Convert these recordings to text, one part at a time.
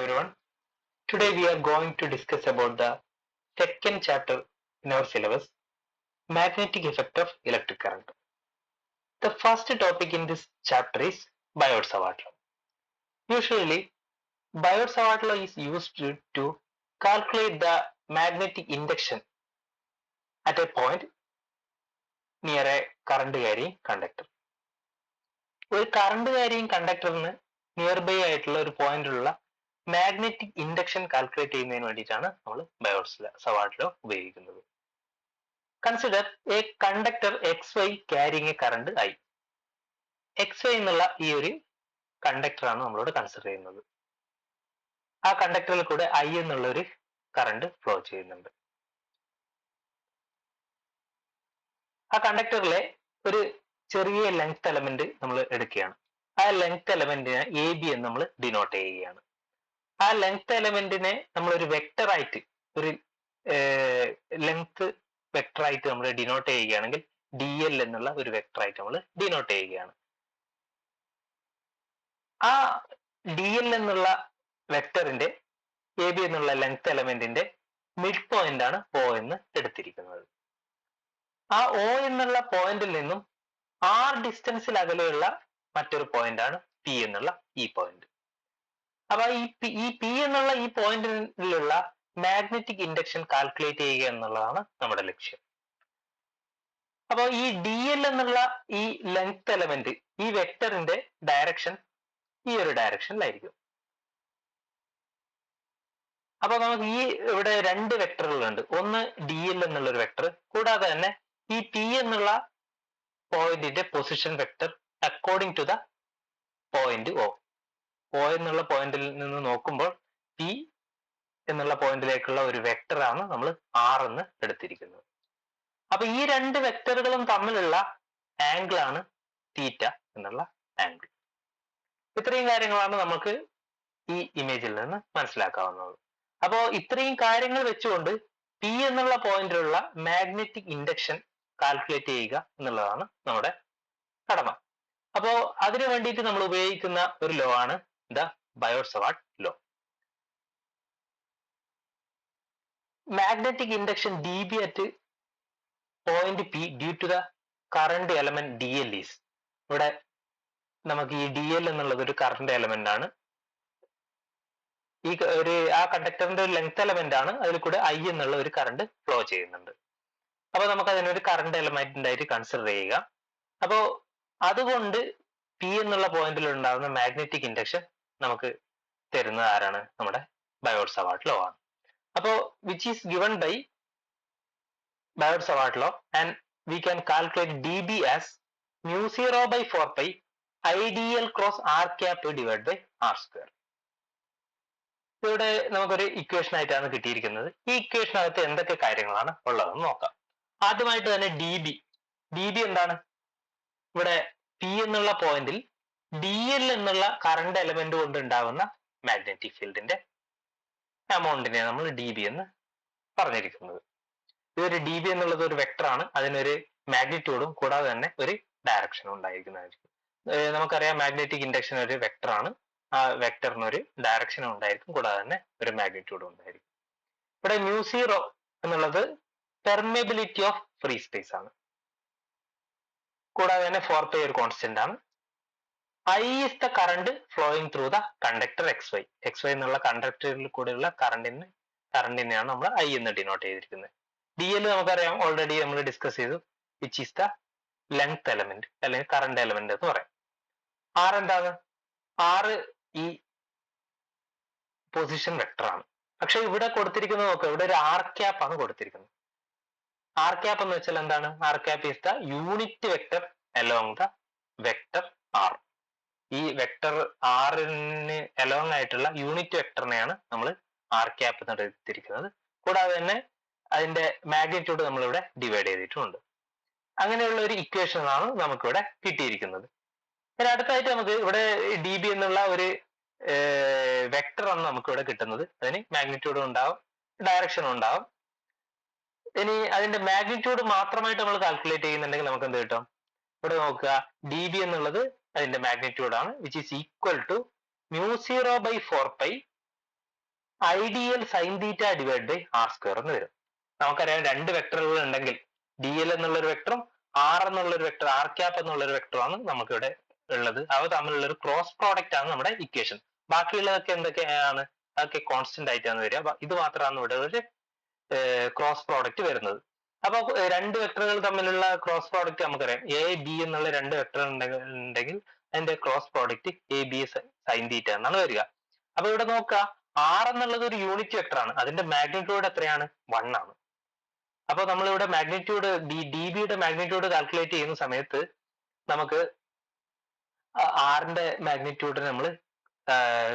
everyone. Today we are going to discuss about the second chapter in our syllabus, magnetic effect of electric current. The first topic in this chapter is Biot-Savart law. Usually, Biot-Savart law is used to calculate the magnetic induction at a point near a current carrying conductor. ഒരു current കാരിയും കണ്ടക്ടറിന് nearby ആയിട്ടുള്ള ഒരു പോയിന്റിലുള്ള magnetic induction calculate ചെയ്യുന്നതിന് വേണ്ടിയിട്ടാണ് നമ്മൾ Biot Savart law ഉപയോഗിക്കുന്നത്. Consider a conductor X Y carrying a current I. X Y എന്നുള്ള ഈ ഒരു കണ്ടക്ടറാണ് നമ്മളോട് കൺസിഡർ ചെയ്യുന്നത്. ആ കണ്ടക്ടറിൽ കൂടെ ഐ എന്നുള്ള ഒരു കറണ്ട് ഫ്ലോ ചെയ്യുന്നുണ്ട്. ആ കണ്ടക്ടറിലെ ഒരു ചെറിയ ലെങ്ത് എലമെന്റ് നമ്മൾ എടുക്കുകയാണ്. ആ ലെങ്ത് എലമെന്റിനെ എ ബി എന്ന് നമ്മൾ ഡിനോട്ട് ചെയ്യുകയാണ്. ആ ലെങ്ത് എലമെന്റിനെ നമ്മൾ ഒരു വെക്ടറായിട്ട് ഒരു ലെങ്ത് വെക്ടറായിട്ട് നമ്മൾ ഡിനോട്ട് ചെയ്യുകയാണെങ്കിൽ ഡി എൽ എന്നുള്ള ഒരു വെക്ടറായിട്ട് നമ്മൾ ഡിനോട്ട് ചെയ്യുകയാണ്. ആ ഡി എൽ എന്നുള്ള വെക്ടറിന്റെ എ ബി എന്നുള്ള ലെങ്ത് എലമെന്റിന്റെ മിഡ് പോയിന്റ് ആണ് ഒ എന്ന് എടുത്തിരിക്കുന്നത്. ആ ഒ എന്നുള്ള പോയിന്റിൽ നിന്നും ആർ ഡിസ്റ്റൻസിൽ അകലെയുള്ള മറ്റൊരു പോയിന്റ് ആണ് പി എന്നുള്ള ഈ പോയിന്റ്. അപ്പൊ ഈ പി എന്നുള്ള ഈ പോയിന്റിലുള്ള മാഗ്നറ്റിക് ഇൻഡക്ഷൻ കാൽക്കുലേറ്റ് ചെയ്യുക എന്നുള്ളതാണ് നമ്മുടെ ലക്ഷ്യം. അപ്പോൾ ഈ ഡി എൽ എന്നുള്ള ഈ ലെങ്ത് എലമെന്റ് ഈ വെക്ടറിന്റെ ഡയറക്ഷൻ ഈ ഒരു ഡയറക്ഷനിലായിരിക്കും. അപ്പൊ നമുക്ക് ഈ ഇവിടെ രണ്ട് വെക്ടറുകളുണ്ട്. ഒന്ന് ഡി എൽ എന്നുള്ള ഒരു വെക്ടർ, കൂടാതെ തന്നെ ഈ പി എന്നുള്ള പോയിന്റിന്റെ position vector according to the point O. O എന്നുള്ള പോയിന്റിൽ നിന്ന് നോക്കുമ്പോൾ പി എന്നുള്ള പോയിന്റിലേക്കുള്ള ഒരു വെക്ടറാണ് നമ്മൾ ആർ എന്ന് എടുത്തിരിക്കുന്നത്. അപ്പൊ ഈ രണ്ട് വെക്ടറുകളും തമ്മിലുള്ള ആംഗിൾ ആണ് തീറ്റ എന്നുള്ള ആംഗിൾ. ഇത്രയും കാര്യങ്ങളാണ് നമുക്ക് ഈ ഇമേജിൽ നിന്ന് മനസ്സിലാക്കാവുന്നത്. അപ്പോൾ ഇത്രയും കാര്യങ്ങൾ വെച്ചുകൊണ്ട് പി എന്നുള്ള പോയിന്റിലുള്ള മാഗ്നറ്റിക് ഇൻഡക്ഷൻ കാൽക്കുലേറ്റ് ചെയ്യുക എന്നുള്ളതാണ് നമ്മുടെ കടമ. അപ്പോ അതിനു വേണ്ടിയിട്ട് നമ്മൾ ഉപയോഗിക്കുന്ന ഒരു ലോ ആണ് the Biot Savart law. Magnetic induction D B at point P due to the current element D L is. ഇവിടെ നമുക്ക് ഈ ഡി എൽ എന്നുള്ളത് ഒരു കറണ്ട് എലമെന്റ് ആണ്. ഈ ഒരു ആ കണ്ടക്ടറിന്റെ ഒരു ലെങ്ത് എലമെന്റ് ആണ്. അതിൽ കൂടെ ഐ എന്നുള്ള ഒരു കറണ്ട് ഫ്ലോ ചെയ്യുന്നുണ്ട്. അപ്പൊ നമുക്ക് അതിനൊരു കറണ്ട് എലമെന്റ് ആയിട്ട് കൺസിഡർ ചെയ്യുക. അപ്പോ അതുകൊണ്ട് പി എന്നുള്ള പോയിന്റിൽ ഉണ്ടാകുന്ന മാഗ്നറ്റിക് ഇൻഡക്ഷൻ നമുക്ക് തരുന്നത് ആരാണ്? നമ്മുടെ ബയോട്ട്-സവാർട്ട് ലോ ആണ്. അപ്പോ which is given by Biot Savart law and we can calculate d B as μ0/4π I d l cross r cap divide by R square. ഇവിടെ നമുക്കൊരു ഇക്വേഷൻ ആയിട്ടാണ് കിട്ടിയിരിക്കുന്നത്. ഈ ഇക്വേഷനകത്ത് എന്തൊക്കെ കാര്യങ്ങളാണ് ഉള്ളതെന്ന് നോക്കാം. ആദ്യമായിട്ട് തന്നെ ഡി ബി എന്താണ്? ഇവിടെ പി എന്നുള്ള പോയിന്റിൽ ഡി എൽ എന്നുള്ള കറണ്ട് എലമെന്റ് കൊണ്ട് ഉണ്ടാകുന്ന മാഗ്നറ്റിക് ഫീൽഡിന്റെ എമൗണ്ടിനെ നമ്മൾ ഡി ബി എന്ന് പറഞ്ഞിരിക്കുന്നത്. ഇതൊരു ഡി ബി എന്നുള്ളത് ഒരു വെക്ടറാണ്. അതിനൊരു മാഗ്നിറ്റ്യൂഡും കൂടാതെ തന്നെ ഒരു ഡയറക്ഷനും ഉണ്ടായിരിക്കുന്നതായിരിക്കും. നമുക്കറിയാം മാഗ്നറ്റിക് ഇൻഡക്ഷൻ ഒരു വെക്ടറാണ്. ആ വെക്ടറിന് ഒരു ഡയറക്ഷനും ഉണ്ടായിരിക്കും, കൂടാതെ തന്നെ ഒരു മാഗ്നിറ്റ്യൂഡും ഉണ്ടായിരിക്കും. ഇവിടെ μ0 എന്നുള്ളത് പെർമിയബിലിറ്റി ഓഫ് ഫ്രീ സ്പേസ് ആണ്. കൂടാതെ തന്നെ 4π ഒരു കോൺസ്റ്റന്റ് ആണ്. I is the current flowing through the conductor X Y. X Y എന്നുള്ള കണ്ടക്ടറിൽ കൂടെയുള്ള കറണ്ടിനെയാണ് നമ്മൾ ഐ എന്ന് ഡിനോട്ട് ചെയ്തിരിക്കുന്നത്. ഡി എൽ നമുക്കറിയാം, ഓൾറെഡി നമ്മൾ ഡിസ്കസ് ചെയ്തു, which is the length element അല്ലെങ്കിൽ കറണ്ട് എലമെന്റ് എന്ന് പറയാം. ആർ എന്താണ്? ആറ് ഈ പൊസിഷൻ വെക്ടർ ആണ്. പക്ഷെ ഇവിടെ കൊടുത്തിരിക്കുന്നത് നോക്കുക, ഇവിടെ ഒരു ആർ ക്യാപ്പ് ആണ് കൊടുത്തിരിക്കുന്നത്. ആർ ക്യാപ്പ് എന്ന് വെച്ചാൽ എന്താണ്? R cap is the unit vector along the vector R. ഈ വെക്ടർ ആറിന് അലോങ് ആയിട്ടുള്ള യൂണിറ്റ് വെക്ടറിനെയാണ് നമ്മൾ ആർ ക്യാപ്പ് എന്ന് എടുത്തിരിക്കുന്നത്. കൂടാതെ തന്നെ അതിന്റെ മാഗ്നിറ്റ്യൂഡ് നമ്മളിവിടെ ഡിവൈഡ് ചെയ്തിട്ടുമുണ്ട്. അങ്ങനെയുള്ള ഒരു ഇക്വേഷൻ ആണ് നമുക്കിവിടെ കിട്ടിയിരിക്കുന്നത്. പിന്നെ അടുത്തായിട്ട് നമുക്ക് ഇവിടെ ഡി ബി എന്നുള്ള ഒരു വെക്ടർ ആണ് നമുക്ക് ഇവിടെ കിട്ടുന്നത്. അതിന് മാഗ്നിറ്റ്യൂഡും ഉണ്ടാവും, ഡയറക്ഷനും ഉണ്ടാവും. ഇനി അതിന്റെ മാഗ്നിറ്റ്യൂഡ് മാത്രമായിട്ട് നമ്മൾ കാൽക്കുലേറ്റ് ചെയ്യുന്നുണ്ടെങ്കിൽ നമുക്ക് എന്ത് കിട്ടും? ഇവിടെ നോക്കുക, ഡി ബി എന്നുള്ളത് അതിന്റെ മാഗ്നിറ്റ്യൂഡ് ആണ്, which is equal to μ0/4π I d l sine theta divide by R square എന്ന് വരും. നമുക്കറിയാം രണ്ട് വെക്ടറുകൾ ഉണ്ടെങ്കിൽ ഡി എൽ എന്നുള്ള ഒരു വെക്ടറും ആർ എന്നുള്ള ഒരു വെക്ടർ, ആർ ക്യാപ്പ് എന്നുള്ള ഒരു വെക്ടറാണ് നമുക്ക് ഇവിടെ ഉള്ളത്. അവ തമ്മിലുള്ള ഒരു ക്രോസ് പ്രോഡക്റ്റ് ആണ് നമ്മുടെ ഇക്വേഷൻ. ബാക്കിയുള്ളതൊക്കെ എന്തൊക്കെയാണ്? അതൊക്കെ കോൺസ്റ്റന്റ് ആയിട്ടാണ് വരിക. ഇത് മാത്രമാണ് ഇവിടെ ഒരു ക്രോസ് പ്രോഡക്റ്റ് വരുന്നത്. അപ്പൊ രണ്ട് വെക്ടറുകൾ തമ്മിലുള്ള ക്രോസ് പ്രോഡക്റ്റ് നമുക്കറിയാം. എ ബി എന്നുള്ള രണ്ട് വെക്ടർ ഉണ്ടെങ്കിൽ അതിന്റെ cross product A B sine theta എന്നാണ് വരിക. അപ്പൊ ഇവിടെ നോക്കുക, ആർ എന്നുള്ളത് ഒരു യൂണിറ്റ് വെക്ടർ ആണ്. അതിന്റെ മാഗ്നിറ്റ്യൂഡ് എത്രയാണ്? 1 ആണ്. അപ്പൊ നമ്മളിവിടെ മാഗ്നിറ്റ്യൂഡ് ഡി ബിയുടെ മാഗ്നിറ്റ്യൂഡ് കാൽക്കുലേറ്റ് ചെയ്യുന്ന സമയത്ത് നമുക്ക് ആറിന്റെ മാഗ്നിറ്റ്യൂഡ് നമ്മൾ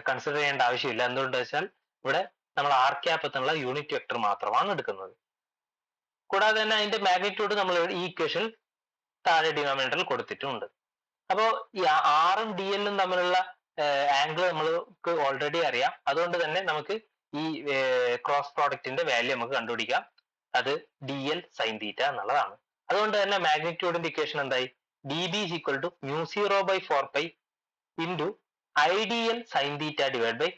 കൺസിഡർ ചെയ്യേണ്ട ആവശ്യമില്ല. എന്തുകൊണ്ടെന്ന് വെച്ചാൽ ഇവിടെ നമ്മൾ ആർ ക്യാപ്പ് എന്നുള്ള യൂണിറ്റ് വെക്ടർ മാത്രമാണ് എടുക്കുന്നത്. കൂടാതെ തന്നെ അതിന്റെ മാഗ്നിറ്റ്യൂഡ് നമ്മൾ ഈ ഇക്വേഷനിൽ താഴെ ഡിനോമിനേറ്ററിൽ കൊടുത്തിട്ടുണ്ട്. അപ്പോൾ ഈ ആറും ഡി എല്ലും തമ്മിലുള്ള ആംഗിൾ നമ്മൾക്ക് ഓൾറെഡി അറിയാം. അതുകൊണ്ട് തന്നെ നമുക്ക് ഈ ക്രോസ് പ്രോഡക്റ്റിന്റെ വാല്യൂ നമുക്ക് കണ്ടുപിടിക്കാം. അത് ഡി എൽ സൈൻ തീറ്റ എന്നുള്ളതാണ്. അതുകൊണ്ട് തന്നെ മാഗ്നിറ്റ്യൂഡിന്റെ ഇക്വേഷൻ എന്തായി? D B is equal to mu 0/4 into ideal sine theta divide by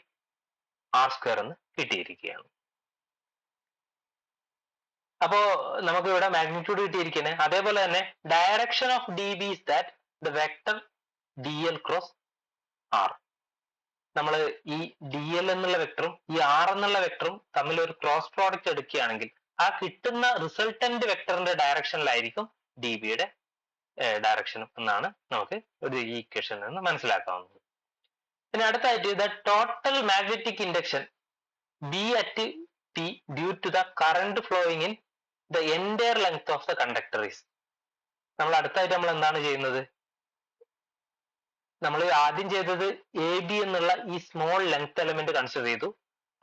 R square എന്ന് കിട്ടിയിരിക്കുകയാണ്. അപ്പോ നമുക്ക് ഇവിടെ മാഗ്നിറ്റ്യൂഡ് കിട്ടിയിരിക്കുന്നത്. അതേപോലെ തന്നെ direction of D B is that the vector D L cross R. നമ്മൾ ഈ ഡി എൽ എന്നുള്ള വെക്ടറും ഈ ആർ എന്നുള്ള വെക്ടറും തമ്മിൽ ഒരു ക്രോസ് പ്രോഡക്റ്റ് എടുക്കുകയാണെങ്കിൽ ആ കിട്ടുന്ന റിസൾട്ടന്റ് വെക്ടറിന്റെ ഡയറക്ഷനിലായിരിക്കും ഡി ബിയുടെ ഡയറക്ഷനും എന്നാണ് നമുക്ക് ഒരു ഈ ഇക്വേഷനിൽ നിന്ന് മനസ്സിലാക്കാവുന്നത്. പിന്നെ അടുത്തായിട്ട് the total magnetic induction B at P due to the current flowing in the entire length of the conductor is. നമ്മൾ അടുത്തായിട്ട് നമ്മൾ എന്താണ് ചെയ്യുന്നത്? നമ്മൾ ആദ്യം ചെയ്തത് എ ബി എന്നുള്ള ഈ സ്മോൾ ലെങ്ത് എലമെന്റ് കൺസിഡർ ചെയ്തു.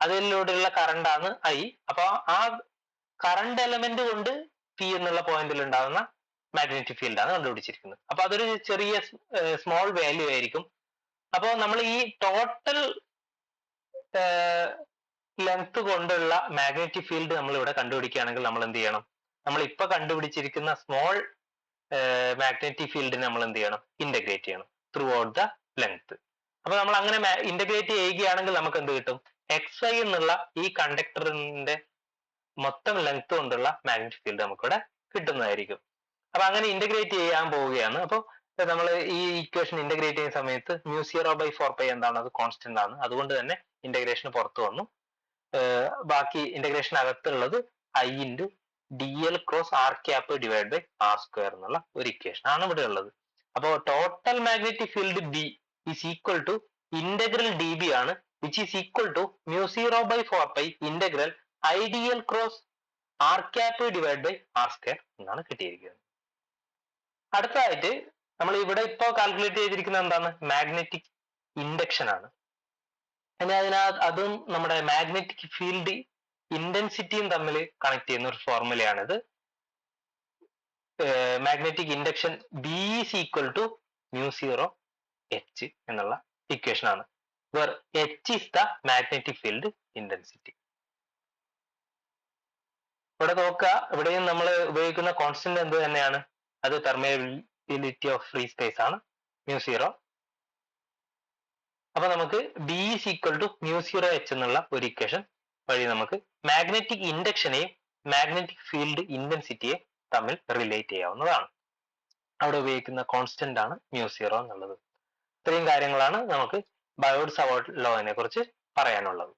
അതിലൂടെയുള്ള കറണ്ട് ആണ് ഐ. അപ്പൊ ആ കറണ്ട് എലമെന്റ് കൊണ്ട് പി എന്നുള്ള പോയിന്റിൽ ഉണ്ടാകുന്ന മാഗ്നറ്റിക് ഫീൽഡ് ആണ് കണ്ടുപിടിച്ചിരിക്കുന്നത്. അപ്പൊ അതൊരു ചെറിയ സ്മോൾ വാല്യൂ ആയിരിക്കും. അപ്പോൾ നമ്മൾ ഈ ടോട്ടൽ ലെങ്ത് കൊണ്ടുള്ള മാഗ്നറ്റിക് ഫീൽഡ് നമ്മൾ ഇവിടെ കണ്ടുപിടിക്കുകയാണെങ്കിൽ നമ്മൾ എന്ത് ചെയ്യണം? നമ്മൾ ഇപ്പൊ കണ്ടുപിടിച്ചിരിക്കുന്ന സ്മോൾ മാഗ്നറ്റിക് ഫീൽഡിനെ നമ്മൾ എന്ത് ചെയ്യണം? ഇന്റഗ്രേറ്റ് ചെയ്യണം ത്രൂ ഔട്ട് ദ ലെങ്ത്. അപ്പൊ നമ്മൾ അങ്ങനെ ഇന്റഗ്രേറ്റ് ചെയ്യുകയാണെങ്കിൽ നമുക്ക് എന്ത് കിട്ടും? എക്സ് വൈ എന്നുള്ള ഈ കണ്ടക്ടറിന്റെ മൊത്തം ലെങ്ത് കൊണ്ടുള്ള മാഗ്നറ്റിക് ഫീൽഡ് നമുക്കിവിടെ കിട്ടുന്നതായിരിക്കും. അപ്പൊ അങ്ങനെ ഇന്റഗ്രേറ്റ് ചെയ്യാൻ പോവുകയാണ്. അപ്പോൾ നമ്മൾ ഈ ഇക്വേഷൻ ഇന്റഗ്രേറ്റ് ചെയ്യുന്ന സമയത്ത് മ്യൂ 0/4 എന്താണ്? അത് കോൺസ്റ്റന്റ് ആണ്. അതുകൊണ്ട് തന്നെ ഇന്റഗ്രേഷൻ പുറത്തു വന്നു. ബാക്കി ഇന്റഗ്രേഷൻ അകത്തുള്ളത് I into d L cross r cap divide by R square എന്നുള്ള ഒരു ഇക്വേഷൻ ആണ് ഇവിടെ ഉള്ളത്. അപ്പോൾ total magnetic field B is equal to integral d B ആണ്, which is equal to mu 0/4 integral I d L cross r cap divide by R square എന്നാണ് കിട്ടിയിരിക്കുന്നത്. അടുത്തതായിട്ട് നമ്മൾ ഇവിടെ ഇപ്പോൾ കാൽക്കുലേറ്റ് ചെയ്തിരിക്കുന്നത് എന്താണ്? മാഗ്നറ്റിക് ഇൻഡക്ഷൻ ആണ്. ഇനി അതും നമ്മുടെ മാഗ്നറ്റിക് ഫീൽഡ് ഇന്റൻസിറ്റിയും തമ്മിൽ കണക്ട് ചെയ്യുന്ന ഒരു ഫോർമുലയാണിത്. Magnetic induction B is equal to mu 0 H എന്നുള്ള ഇക്വേഷൻ ആണ്. Where H is the magnetic field intensity. ഇവിടെ നോക്കുക, ഇവിടെയും നമ്മൾ ഉപയോഗിക്കുന്ന കോൺസ്റ്റന്റ് എന്ത് തന്നെയാണ്? അത് പെർമിയബിലിറ്റി ഓഫ് ഫ്രീ സ്പേസ് ആണ്, മ്യൂ 0. അപ്പൊ നമുക്ക് B is equal to mu 0 H എന്നുള്ള ഒരു ഇക്വേഷൻ വഴി നമുക്ക് മാഗ്നറ്റിക് ഇൻഡക്ഷനെയും മാഗ്നറ്റിക് ഫീൽഡ് ഇന്റൻസിറ്റിയെ തമ്മിൽ റിലേറ്റ് ചെയ്യാവുന്നതാണ്. അവിടെ ഉപയോഗിക്കുന്ന കോൺസ്റ്റന്റ് ആണ് മ്യൂ 0 എന്നുള്ളത്. ഇത്രയും കാര്യങ്ങളാണ് നമുക്ക് ബയോട്ട് സാവർട്ട് ലോവിനെ കുറിച്ച് പറയാനുള്ളത്.